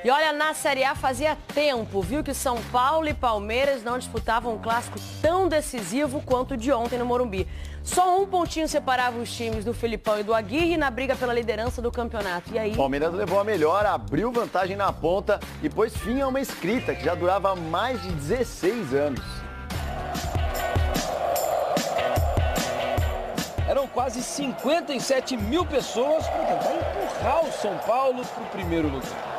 E olha, na Série A fazia tempo, viu, que São Paulo e Palmeiras não disputavam um clássico tão decisivo quanto o de ontem no Morumbi. Só um pontinho separava os times do Felipão e do Aguirre na briga pela liderança do campeonato. E aí? O Palmeiras levou a melhor, abriu vantagem na ponta e pôs fim a uma escrita que já durava mais de 16 anos. Eram quase 57 mil pessoas para tentar empurrar o São Paulo para o primeiro lugar.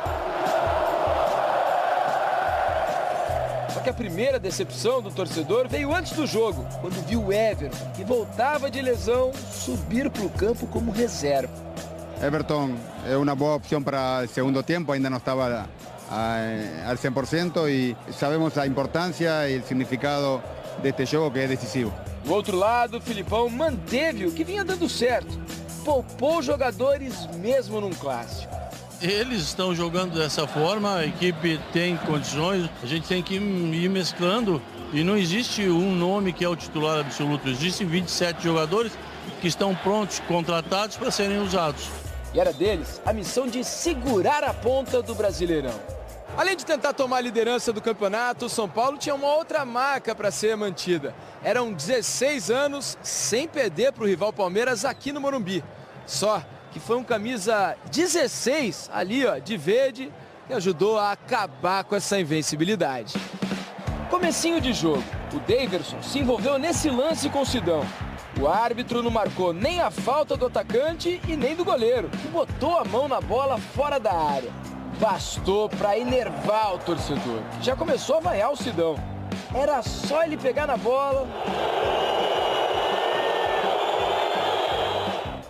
Só que a primeira decepção do torcedor veio antes do jogo, quando viu o Everton, que voltava de lesão, subir para o campo como reserva. Everton é uma boa opção para o segundo tempo, ainda não estava al 100% e sabemos a importância e o significado deste jogo que é decisivo. Do outro lado, o Filipão manteve o que vinha dando certo. Poupou jogadores mesmo num clássico. Eles estão jogando dessa forma, a equipe tem condições, a gente tem que ir mesclando e não existe um nome que é o titular absoluto, existem 27 jogadores que estão prontos, contratados para serem usados. E era deles a missão de segurar a ponta do Brasileirão. Além de tentar tomar a liderança do campeonato, o São Paulo tinha uma outra marca para ser mantida. Eram 16 anos sem perder para o rival Palmeiras aqui no Morumbi. Só que foi um camisa 16 ali, ó, de verde, que ajudou a acabar com essa invencibilidade. Comecinho de jogo, o Daverson se envolveu nesse lance com o Sidão. O árbitro não marcou nem a falta do atacante e nem do goleiro, que botou a mão na bola fora da área. Bastou para enervar o torcedor, que já começou a vaiar o Sidão. Era só ele pegar na bola.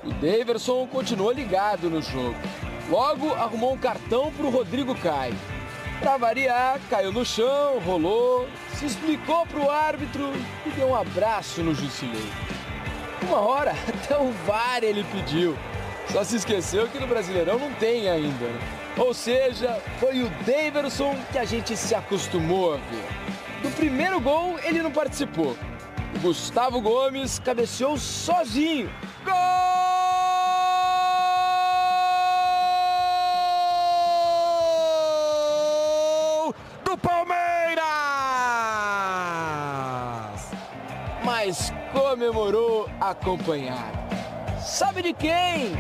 O Daverson continuou ligado no jogo. Logo arrumou um cartão para o Rodrigo Caio. Para variar, caiu no chão, rolou, se explicou para o árbitro e deu um abraço no Jusilei. Uma hora até o VAR ele pediu. Só se esqueceu que no Brasileirão não tem ainda, né? Ou seja, foi o Daverson que a gente se acostumou a ver. Do primeiro gol, ele não participou. O Gustavo Gomes cabeceou sozinho. Gol do Palmeiras! Mas comemorou acompanhado. Sabe de quem?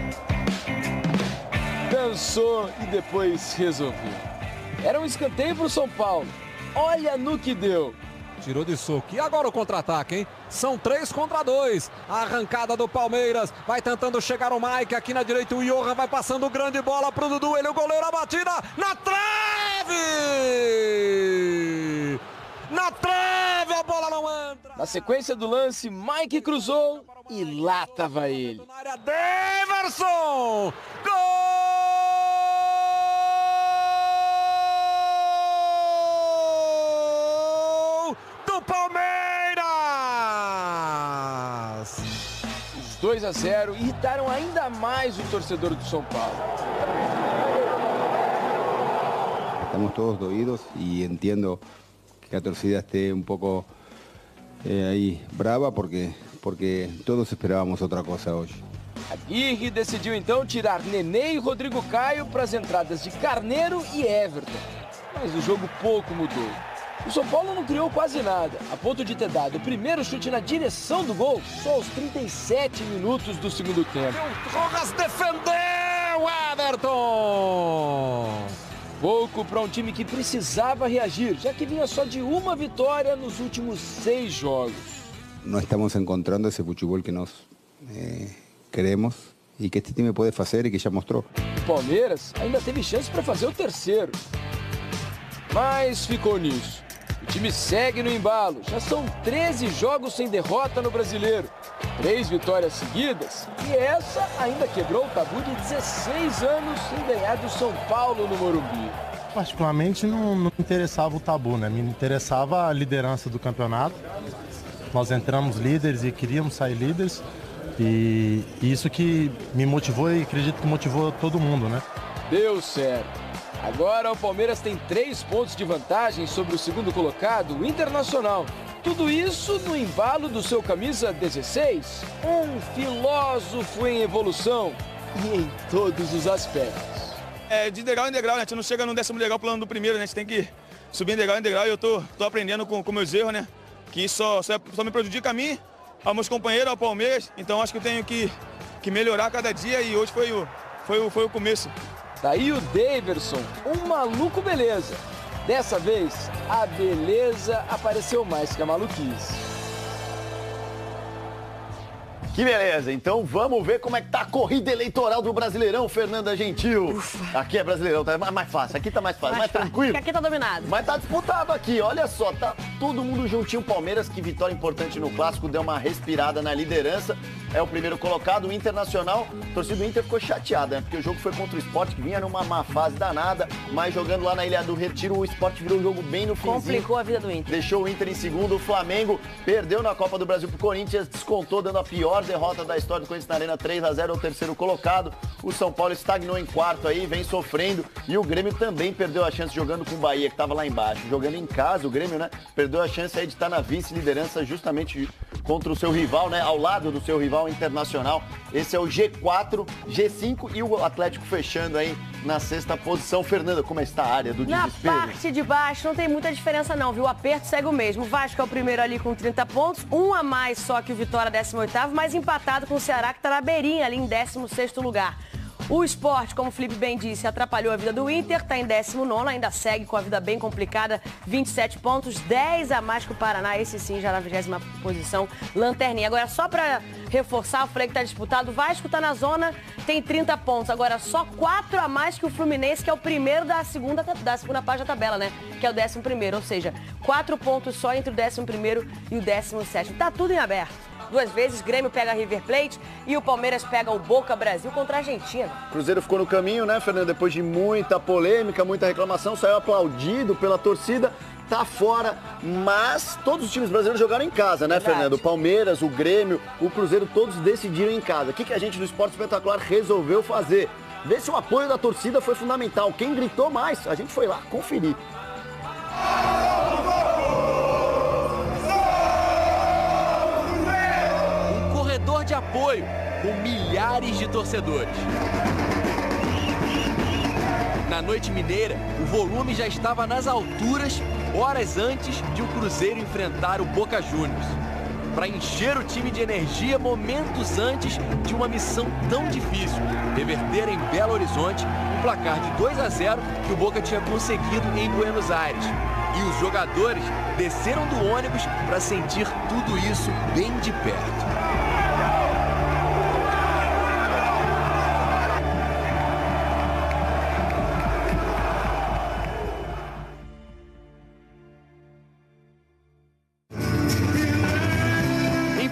Dançou e depois resolveu. Era um escanteio para o São Paulo. Olha no que deu. Tirou de soco. E agora o contra-ataque, hein? São 3 contra 2. A arrancada do Palmeiras. Vai tentando chegar o Mike. Aqui na direita o Johan vai passando grande bola pro Dudu. Ele, o goleiro, a batida na trave! Na trave, a bola não entra. Na sequência do lance, Mike cruzou e lá tava ele. Na área, Daverson! Gol! Palmeiras! Os 2-0 irritaram ainda mais o torcedor do São Paulo. Estamos todos doídos e entendo que a torcida esté um pouco aí brava porque todos esperávamos outra coisa hoje. Aguirre decidiu então tirar Nenê e Rodrigo Caio para as entradas de Carneiro e Everton. Mas o jogo pouco mudou. O São Paulo não criou quase nada, a ponto de ter dado o primeiro chute na direção do gol só aos 37 minutos do segundo tempo. Rojas defendeu, Everton! Pouco para um time que precisava reagir, já que vinha só de uma vitória nos últimos 6 jogos. Não estamos encontrando esse futebol que nós queremos e que este time pode fazer e que já mostrou. O Palmeiras ainda teve chance para fazer o terceiro, mas ficou nisso. O time segue no embalo, já são 13 jogos sem derrota no Brasileiro, 3 vitórias seguidas e essa ainda quebrou o tabu de 16 anos sem ganhar do São Paulo no Morumbi. Particularmente não interessava o tabu, né? Me interessava a liderança do campeonato. Nós entramos líderes e queríamos sair líderes e isso que me motivou e acredito que motivou todo mundo, né? Deu certo. Agora o Palmeiras tem 3 pontos de vantagem sobre o segundo colocado, o Internacional. Tudo isso no embalo do seu camisa 16, um filósofo em evolução e em todos os aspectos. de degrau em degrau, né? A gente não chega no 10º degrau pulando do primeiro, né? A gente tem que subir em degrau em degrau e eu tô aprendendo com meus erros, né? Que isso só me prejudica a mim, aos meus companheiros, ao Palmeiras. Então acho que eu tenho que melhorar cada dia e hoje foi o começo. Daí o Daverson, um maluco beleza. Dessa vez, a beleza apareceu mais que a maluquice. Que beleza, então vamos ver como é que tá a corrida eleitoral do Brasileirão, Fernanda Gentil. Ufa. Aqui é Brasileirão, tá mais fácil, aqui tá mais fácil, mais tranquilo. Porque aqui tá dominado. Mas tá disputado aqui, olha só, tá todo mundo juntinho. Palmeiras, que vitória importante no Clássico, deu uma respirada na liderança. É o primeiro colocado, o Internacional. A torcida do Inter ficou chateada, né? Porque o jogo foi contra o Sport, que vinha numa má fase danada, mas jogando lá na Ilha do Retiro, o Sport virou o jogo bem no finzinho. Complicou a vida do Inter. Deixou o Inter em segundo, o Flamengo perdeu na Copa do Brasil pro Corinthians, descontou dando a pior derrota da história do Corinthians na Arena, 3-0, o terceiro colocado. O São Paulo estagnou em quarto aí, vem sofrendo. E o Grêmio também perdeu a chance jogando com o Bahia, que estava lá embaixo. Jogando em casa, o Grêmio, né, perdeu a chance aí de estar na vice-liderança justamente contra o seu rival, né, ao lado do seu rival Internacional. Esse é o G4, G5 e o Atlético fechando aí na sexta posição. Fernanda, como está a área do desespero? Na parte de baixo não tem muita diferença não, viu? O aperto segue o mesmo. O Vasco é o primeiro ali com 30 pontos, um a mais só que o Vitória, 18º, mas empatado com o Ceará, que está na beirinha ali em 16º lugar. O Sport, como o Felipe bem disse, atrapalhou a vida do Inter, está em 19º, ainda segue com a vida bem complicada, 27 pontos, 10 a mais que o Paraná, esse sim já na 20ª posição, lanterninha. Agora, só para reforçar, eu falei que está disputado, o Vasco está na zona, tem 30 pontos, agora só 4 a mais que o Fluminense, que é o primeiro da segunda parte da tabela, né? Que é o 11º, ou seja, 4 pontos só entre o 11º e o 17º. Tá tudo em aberto. 2 vezes, Grêmio pega a River Plate e o Palmeiras pega o Boca Brasil contra a Argentina. Cruzeiro ficou no caminho, né, Fernando? Depois de muita polêmica, muita reclamação, saiu aplaudido pela torcida, tá fora, mas todos os times brasileiros jogaram em casa, né, Verdade. Fernando? O Palmeiras, o Grêmio, o Cruzeiro, todos decidiram em casa. O que a gente do Esporte Espetacular resolveu fazer? Ver se o apoio da torcida foi fundamental. Quem gritou mais, a gente foi lá conferir. De apoio com milhares de torcedores. Na noite mineira, o volume já estava nas alturas horas antes de o Cruzeiro enfrentar o Boca Juniors, para encher o time de energia momentos antes de uma missão tão difícil, reverter em Belo Horizonte um placar de 2-0 que o Boca tinha conseguido em Buenos Aires. E os jogadores desceram do ônibus para sentir tudo isso bem de perto.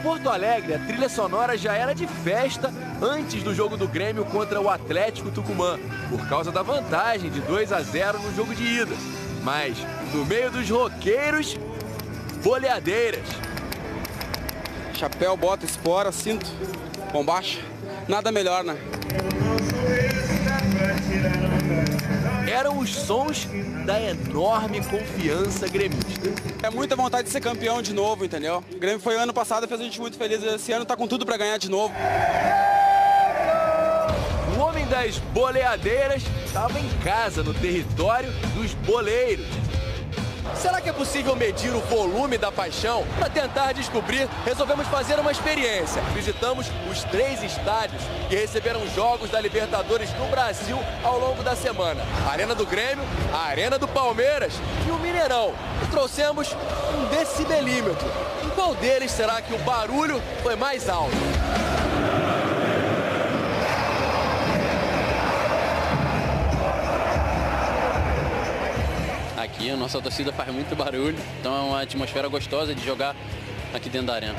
Porto Alegre, a trilha sonora já era de festa antes do jogo do Grêmio contra o Atlético Tucumã, por causa da vantagem de 2-0 no jogo de ida. Mas, no meio dos roqueiros, boleadeiras. Chapéu, bota, espora, cinto, bombacha, nada melhor, né? Eram os sons da enorme confiança gremista. É muita vontade de ser campeão de novo, entendeu? O Grêmio foi ano passado, fez a gente muito feliz. Esse ano tá com tudo para ganhar de novo. O homem das boleadeiras estava em casa, no território dos boleiros. Será que é possível medir o volume da paixão? Para tentar descobrir, resolvemos fazer uma experiência. Visitamos os 3 estádios que receberam jogos da Libertadores no Brasil ao longo da semana. A Arena do Grêmio, a Arena do Palmeiras e o Mineirão. E trouxemos um decibelímetro. Em qual deles será que o barulho foi mais alto? Aqui a nossa torcida faz muito barulho, então é uma atmosfera gostosa de jogar aqui dentro da arena.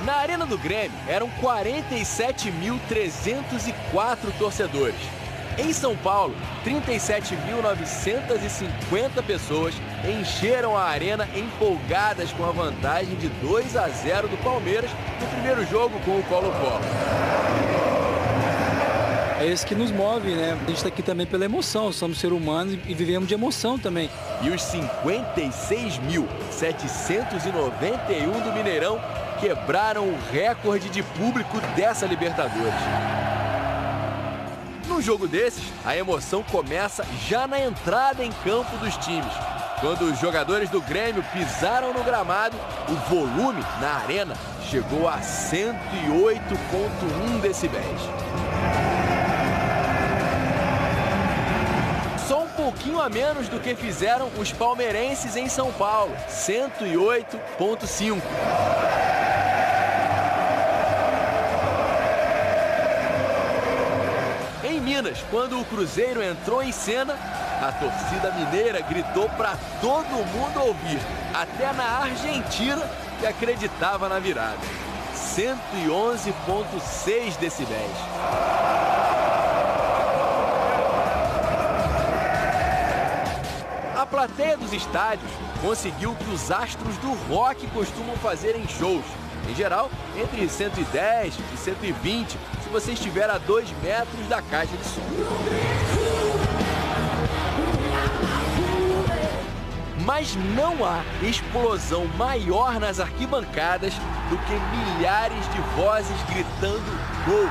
Na Arena do Grêmio eram 47.304 torcedores. Em São Paulo, 37.950 pessoas encheram a arena empolgadas com a vantagem de 2-0 do Palmeiras no primeiro jogo com o Colo-Colo. É isso que nos move, né? A gente está aqui também pela emoção, somos seres humanos e vivemos de emoção também. E os 56.791 do Mineirão quebraram o recorde de público dessa Libertadores. Num jogo desses, a emoção começa já na entrada em campo dos times. Quando os jogadores do Grêmio pisaram no gramado, o volume na arena chegou a 108,1 decibéis. Só um pouquinho a menos do que fizeram os palmeirenses em São Paulo, 108,5. Em Minas, quando o Cruzeiro entrou em cena, a torcida mineira gritou para todo mundo ouvir, até na Argentina, que acreditava na virada. 111,6 decibéis. A plateia dos estádios conseguiu o que os astros do rock costumam fazer em shows. Em geral, entre 110 e 120, se você estiver a 2 metros da caixa de som. Mas não há explosão maior nas arquibancadas do que milhares de vozes gritando gol.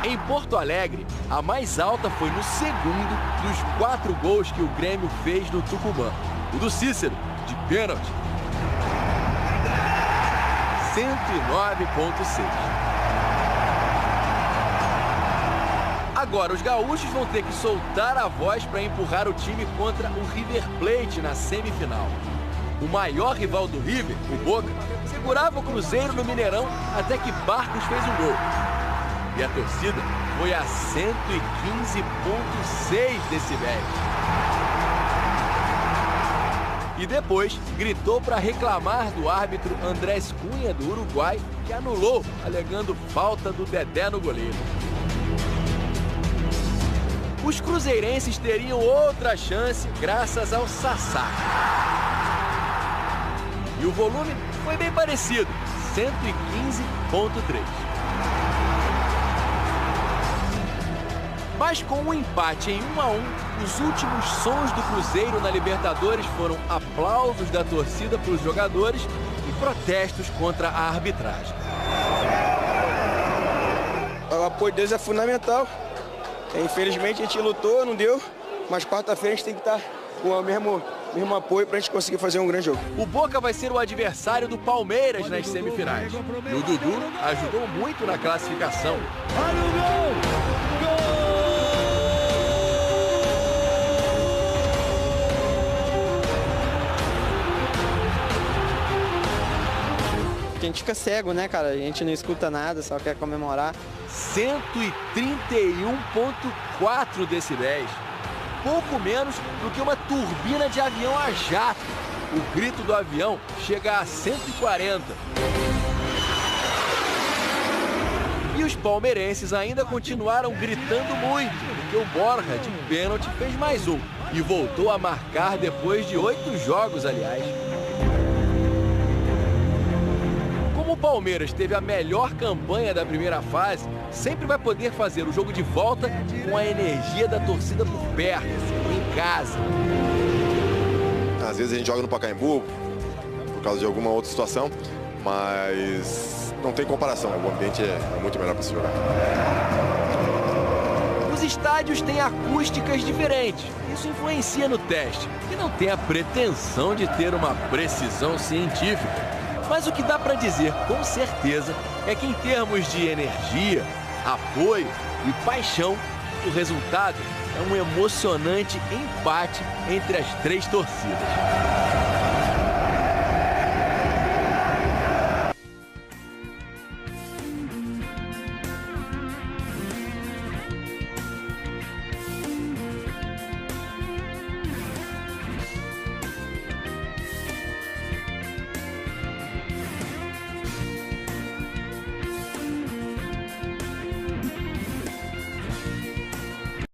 Em Porto Alegre, a mais alta foi no segundo dos 4 gols que o Grêmio fez no Tucumã. O do Cícero, de pênalti. 109,6. Agora, os gaúchos vão ter que soltar a voz para empurrar o time contra o River Plate na semifinal. O maior rival do River, o Boca, segurava o Cruzeiro no Mineirão até que Barcos fez um gol. E a torcida foi a 115,6 decibéis. E depois gritou para reclamar do árbitro Andrés Cunha, do Uruguai, que anulou, alegando falta do Dedé no goleiro. Os cruzeirenses teriam outra chance graças ao Sassá. E o volume foi bem parecido, 115,3. Mas com um empate em 1-1, os últimos sons do Cruzeiro na Libertadores foram aplausos da torcida para os jogadores e protestos contra a arbitragem. O apoio deles é fundamental. Infelizmente a gente lutou, não deu, mas quarta-feira a gente tem que estar com o mesmo apoio para a gente conseguir fazer um grande jogo. O Boca vai ser o adversário do Palmeiras nas semifinais. E o Dudu ajudou muito na classificação. Olha o gol! A gente fica cego, né, cara? A gente não escuta nada, só quer comemorar. 131,4 decibéis. Pouco menos do que uma turbina de avião a jato. O grito do avião chega a 140. E os palmeirenses ainda continuaram gritando muito, porque o Borja, de pênalti, fez mais um. E voltou a marcar depois de 8 jogos, aliás. Como o Palmeiras teve a melhor campanha da primeira fase, sempre vai poder fazer o jogo de volta com a energia da torcida por perto, em casa. Às vezes a gente joga no Pacaembu por causa de alguma outra situação, mas não tem comparação, o ambiente é muito melhor para se jogar. Os estádios têm acústicas diferentes, isso influencia no teste, e não tem a pretensão de ter uma precisão científica. Mas o que dá para dizer com certeza é que em termos de energia, apoio e paixão, o resultado é um emocionante empate entre as 3 torcidas.